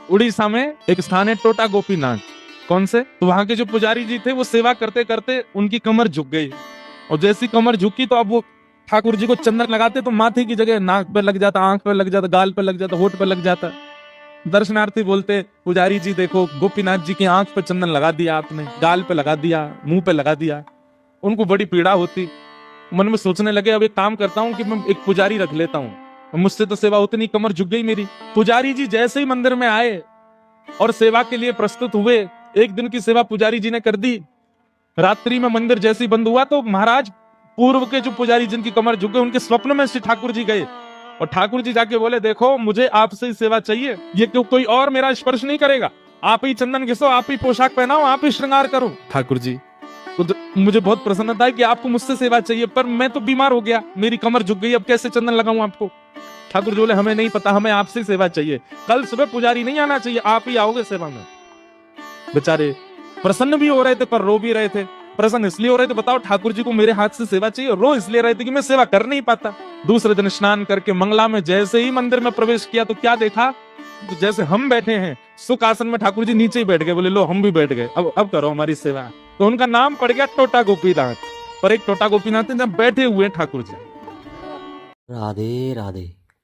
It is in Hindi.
उड़ीसा में एक स्थान है टोटा गोपीनाथ। कौन से? तो वहां के जो पुजारी जी थे वो सेवा करते करते उनकी कमर झुक गई, और जैसी कमर झुकी तो अब वो ठाकुर जी को चंदन लगाते तो माथे की जगह नाक पे लग जाता, आंख पे लग जाता, गाल पे लग जाता, होठ पे लग जाता। दर्शनार्थी बोलते, पुजारी जी देखो गोपीनाथ जी की आंख पे चंदन लगा दिया आपने, गाल पे लगा दिया, मुंह पे लगा दिया। उनको बड़ी पीड़ा होती। मन में सोचने लगे अब एक काम करता हूँ कि मैं एक पुजारी रख लेता हूँ, मुझसे तो सेवा उतनी, कमर झुक गई मेरी। पुजारी जी जैसे ही मंदिर में आए और सेवा के लिए प्रस्तुत हुए, एक दिन की सेवा पुजारी जी ने कर दी। रात्रि में मंदिर जैसे ही बंद हुआ तो महाराज पूर्व के जो पुजारी जिनकी कमर झुक गई, उनके स्वप्न में श्री ठाकुर जी गए, और ठाकुर जी जाके बोले देखो मुझे आपसे ही सेवा चाहिए, ये क्यों कोई और मेरा स्पर्श नहीं करेगा, आप ही चंदन घिसो, आप ही पोशाक पहनाओ, आप ही श्रृंगार करो। ठाकुर जी तो मुझे बहुत प्रसन्नता है कि आपको मुझसे सेवा चाहिए, पर मैं तो बीमार हो गया, मेरी कमर झुक गई, अब कैसे चंदन लगाऊं आपको। ठाकुर जी बोले हमें नहीं पता, हमें आपसे सेवा चाहिए, कल सुबह पुजारी नहीं आना चाहिए, आप ही आओगे सेवा में। बेचारे प्रसन्न भी हो रहे थे पर रो भी रहे थे। प्रसन्न इसलिए हो रहे थे, बताओ ठाकुर जी को मेरे हाथ से सेवा चाहिए, रो इसलिए रहे थे कि मैं सेवा कर नहीं पाता। दूसरे दिन स्नान करके मंगला में जैसे ही मंदिर में प्रवेश किया तो क्या देखा, तो जैसे हम बैठे हैं सुख आसन में, ठाकुर जी नीचे ही बैठ गए, बोले लो हम भी बैठ गए, अब करो हमारी सेवा। तो उनका नाम पड़ गया टोटा गोपीनाथ। पर एक टोटा गोपीनाथ जब बैठे हुए ठाकुर जी। राधे राधे।